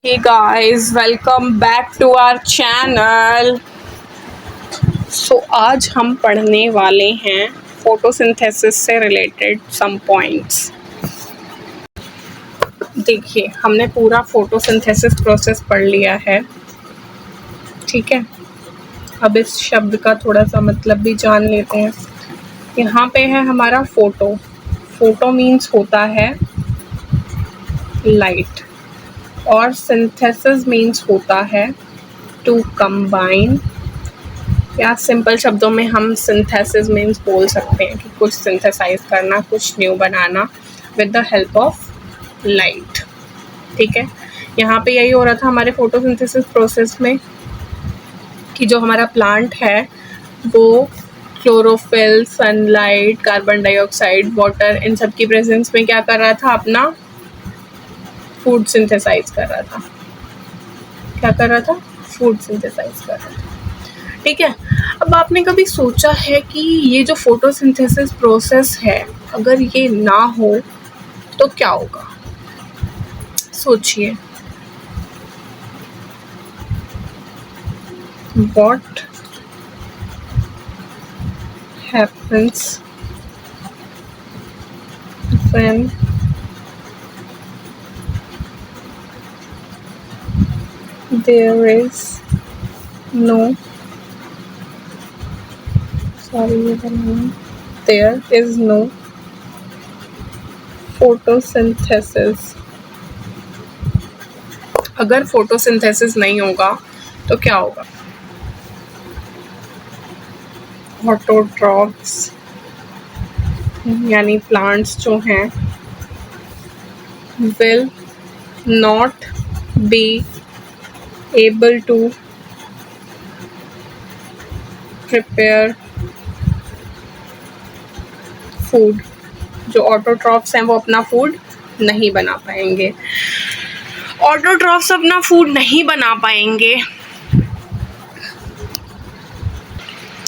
Hey guys, welcome back to our channel. आज हम पढ़ने वाले हैं फोटोसिंथेसिस से रिलेटेड सम पॉइंट्स। देखिए, हमने पूरा फोटोसिंथेसिस प्रोसेस पढ़ लिया है, ठीक है। अब इस शब्द का थोड़ा सा मतलब भी जान लेते हैं। यहाँ पे है हमारा फोटो। फोटो मीन्स होता है लाइट, और सिंथेसिस मीन्स होता है टू कंबाइन, या सिंपल शब्दों में हम सिंथेसिस मीन्स बोल सकते हैं कि कुछ सिंथेसाइज करना, कुछ new banana with the help of light, ठीक है। यहाँ पे यही हो रहा था हमारे फोटोसिंथेसिस प्रोसेस में कि जो हमारा प्लांट है वो chlorophyll, sunlight, carbon dioxide, water, इन सब की प्रेजेंस में क्या कर रहा था, अपना फूड सिंथेसाइज कर रहा था। क्या कर रहा था? फूड सिंथेसाइज कर रहा था, ठीक है। अब आपने कभी सोचा है कि ये जो फोटोसिंथेसिस प्रोसेस है, अगर ये ना हो तो क्या होगा? सोचिए, what happens when there is no there is no photosynthesis। अगर फोटोसिंथेसिस नहीं होगा तो क्या होगा? ऑटोट्रॉफ्स यानी प्लांट्स जो हैं will not be able to prepare food. जो ऑटोट्रॉफ्स हैं वो अपना फूड नहीं बना पाएंगे। ऑटोट्रॉफ्स अपना फूड नहीं बना पाएंगे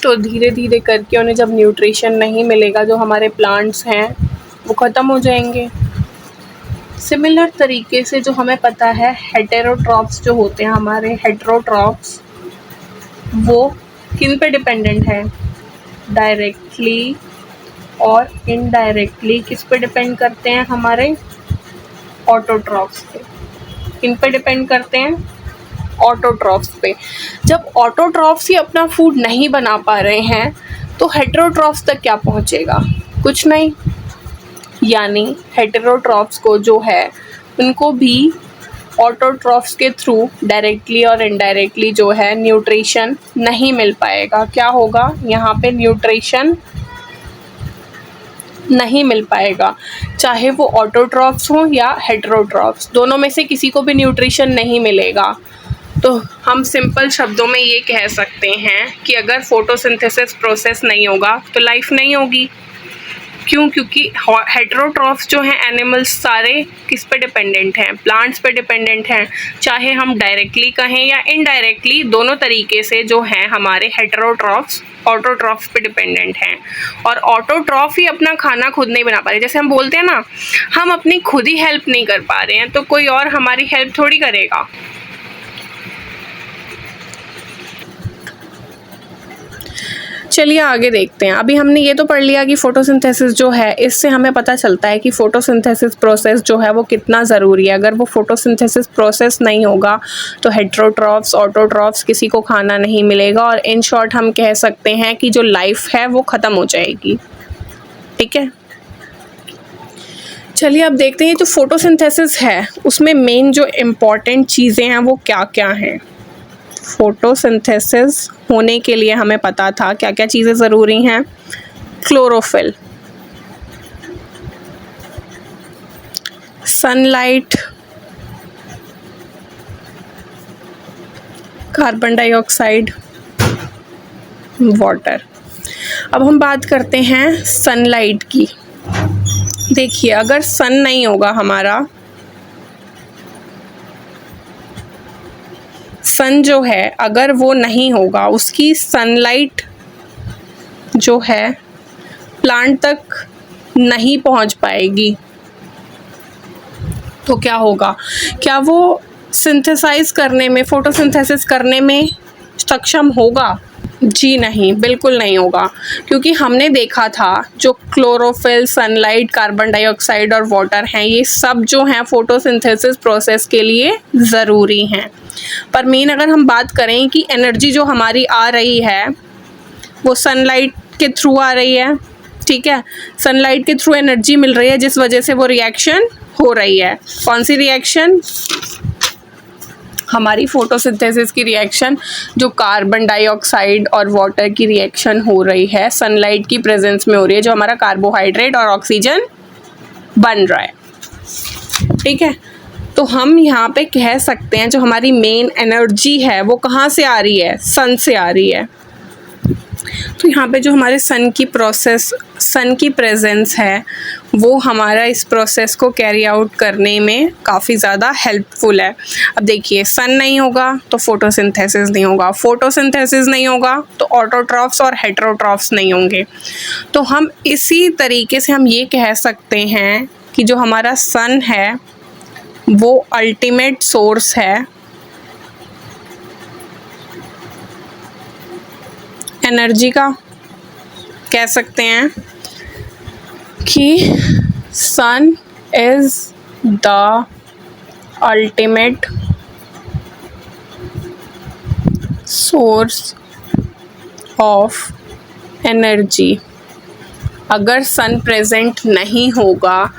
तो धीरे धीरे करके उन्हें जब न्यूट्रिशन नहीं मिलेगा, जो हमारे प्लांट्स हैं वो ख़त्म हो जाएंगे। सिमिलर तरीके से जो हमें पता है, हेटेरोट्रॉफ्स जो होते हैं हमारे, हेटेरोट्रॉफ्स वो किन पे डिपेंडेंट है? डायरेक्टली और इनडायरेक्टली किस पे डिपेंड करते हैं? हमारे ऑटोट्रॉफ्स पे। किन पे डिपेंड करते हैं? ऑटोट्रॉफ्स पे। जब ऑटोट्रॉफ्स ही अपना फूड नहीं बना पा रहे हैं तो हेटेरोट्रॉफ्स तक क्या पहुंचेगा? कुछ नहीं। यानी हेटेरोट्रॉफ्स को जो है उनको भी ऑटोट्रॉफ्स के थ्रू डायरेक्टली और इनडायरेक्टली जो है न्यूट्रिशन नहीं मिल पाएगा। क्या होगा? यहाँ पे न्यूट्रिशन नहीं मिल पाएगा, चाहे वो ऑटोट्रॉफ्स हो या हेटेरोट्रॉफ्स, दोनों में से किसी को भी न्यूट्रिशन नहीं मिलेगा। तो हम सिंपल शब्दों में ये कह सकते हैं कि अगर फोटोसिंथेसिस प्रोसेस नहीं होगा तो लाइफ नहीं होगी। क्यों? क्योंकि हेटेरोट्रॉफ्स जो हैं एनिमल्स सारे किस पे डिपेंडेंट हैं? प्लांट्स पे डिपेंडेंट हैं। चाहे हम डायरेक्टली कहें या इनडायरेक्टली, दोनों तरीके से जो हैं हमारे हेटेरोट्रॉफ्स ऑटोट्रॉफ्स पे डिपेंडेंट हैं। और ऑटोट्रॉफ ही अपना खाना खुद नहीं बना पा रहे। जैसे हम बोलते हैं ना, हम अपनी खुद ही हेल्प नहीं कर पा रहे हैं तो कोई और हमारी हेल्प थोड़ी करेगा। चलिए आगे देखते हैं। अभी हमने ये तो पढ़ लिया कि फोटोसिंथेसिस जो है, इससे हमें पता चलता है कि फोटोसिंथेसिस प्रोसेस जो है वो कितना ज़रूरी है। अगर वो फोटोसिंथेसिस प्रोसेस नहीं होगा तो हेटेरोट्रॉफ्स, ऑटोट्रॉफ्स किसी को खाना नहीं मिलेगा, और इन शॉर्ट हम कह सकते हैं कि जो लाइफ है वो ख़त्म हो जाएगी, ठीक है। चलिए अब देखते हैं जो फोटोसिंथेसिस है उसमें मेन जो इम्पॉर्टेंट चीज़ें हैं वो क्या क्या हैं। फोटोसिंथेसिस होने के लिए हमें पता था क्या क्या चीज़ें ज़रूरी हैं। Chlorophyll, sunlight, carbon dioxide, water. अब हम बात करते हैं सनलाइट की। देखिए, अगर सन नहीं होगा हमारा, सन जो है अगर वो नहीं होगा, उसकी सनलाइट जो है प्लांट तक नहीं पहुंच पाएगी, तो क्या होगा? क्या वो सिंथेसाइज करने में, फोटोसिंथेसिस करने में सक्षम होगा? जी नहीं, बिल्कुल नहीं होगा, क्योंकि हमने देखा था जो क्लोरोफिल, सनलाइट, कार्बन डाइऑक्साइड और वाटर हैं, ये सब जो हैं फोटोसिंथेसिस प्रोसेस के लिए ज़रूरी हैं। पर मेन अगर हम बात करें कि एनर्जी जो हमारी आ रही है वो सनलाइट के थ्रू आ रही है, ठीक है, सनलाइट के थ्रू एनर्जी मिल रही है जिस वजह से वो रिएक्शन हो रही है। कौन सी रिएक्शन? हमारी फोटोसिंथेसिस की रिएक्शन, जो कार्बन डाइऑक्साइड और वाटर की रिएक्शन हो रही है सनलाइट की प्रेजेंस में हो रही है, जो हमारा कार्बोहाइड्रेट और ऑक्सीजन बन रहा है, ठीक है। तो हम यहाँ पे कह सकते हैं जो हमारी मेन एनर्जी है वो कहाँ से आ रही है? सन से आ रही है। तो यहाँ पे जो हमारे सन की प्रेजेंस है वो हमारा इस प्रोसेस को कैरी आउट करने में काफ़ी ज़्यादा हेल्पफुल है। अब देखिए, सन नहीं होगा तो फोटोसिंथेसिस नहीं होगा, फोटोसिंथेसिस नहीं होगा तो ऑटोट्रॉफ्स और हेटेरोट्रॉफ्स नहीं होंगे। तो हम इसी तरीके से हम ये कह सकते हैं कि जो हमारा सन है वो अल्टीमेट सोर्स है एनर्जी का। कह सकते हैं कि sun is the ultimate source of energy. अगर सन प्रेजेंट नहीं होगा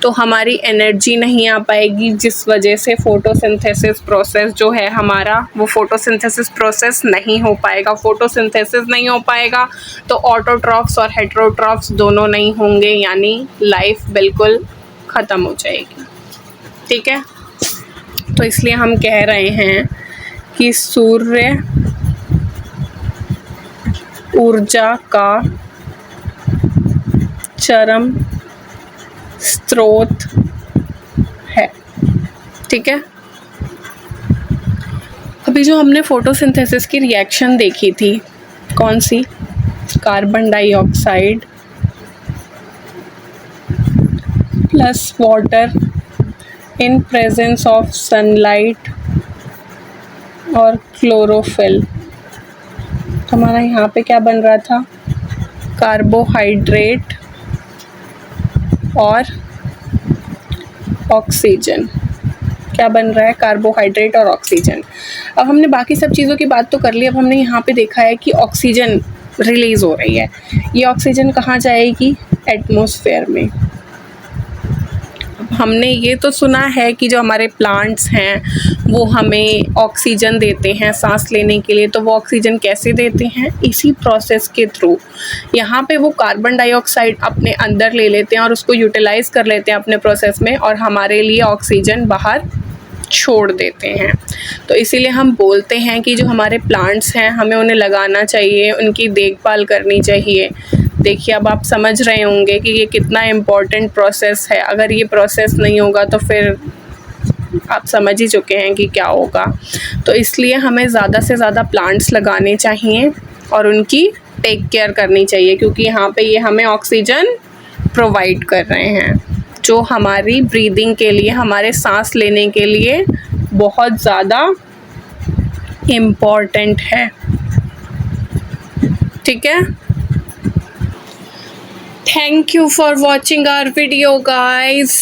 तो हमारी एनर्जी नहीं आ पाएगी, जिस वजह से फोटोसिंथेसिस प्रोसेस जो है हमारा वो फोटोसिंथेसिस प्रोसेस नहीं हो पाएगा। फोटोसिंथेसिस नहीं हो पाएगा तो ऑटोट्रॉफ्स और हेटेरोट्रॉफ्स दोनों नहीं होंगे, यानी लाइफ बिल्कुल ख़त्म हो जाएगी, ठीक है। तो इसलिए हम कह रहे हैं कि सूर्य ऊर्जा का चरम स्रोत है, ठीक है। अभी जो हमने फोटोसिंथेसिस की रिएक्शन देखी थी, कौन सी? Carbon dioxide plus water in presence of sunlight और क्लोरोफिल। तो हमारा यहाँ पे क्या बन रहा था? कार्बोहाइड्रेट और ऑक्सीजन। क्या बन रहा है? कार्बोहाइड्रेट और ऑक्सीजन। अब हमने बाकी सब चीज़ों की बात तो कर ली, अब हमने यहाँ पे देखा है कि ऑक्सीजन रिलीज़ हो रही है। ये ऑक्सीजन कहाँ जाएगी? एटमॉस्फेयर में। हमने ये तो सुना है कि जो हमारे प्लांट्स हैं वो हमें ऑक्सीजन देते हैं सांस लेने के लिए, तो वो ऑक्सीजन कैसे देते हैं? इसी प्रोसेस के थ्रू। यहाँ पे वो कार्बन डाइऑक्साइड अपने अंदर ले लेते हैं और उसको यूटिलाइज़ कर लेते हैं अपने प्रोसेस में, और हमारे लिए ऑक्सीजन बाहर छोड़ देते हैं। तो इसीलिए हम बोलते हैं कि जो हमारे प्लांट्स हैं हमें उन्हें लगाना चाहिए, उनकी देखभाल करनी चाहिए। देखिए, अब आप समझ रहे होंगे कि ये कितना इम्पोर्टेंट प्रोसेस है। अगर ये प्रोसेस नहीं होगा तो फिर आप समझ ही चुके हैं कि क्या होगा। तो इसलिए हमें ज़्यादा से ज़्यादा प्लांट्स लगाने चाहिए और उनकी टेक केयर करनी चाहिए, क्योंकि यहाँ पे ये हमें ऑक्सीजन प्रोवाइड कर रहे हैं, जो हमारी ब्रीदिंग के लिए, हमारे सांस लेने के लिए बहुत ज़्यादा इम्पोर्टेंट है, ठीक है। Thank you for watching our video, guys.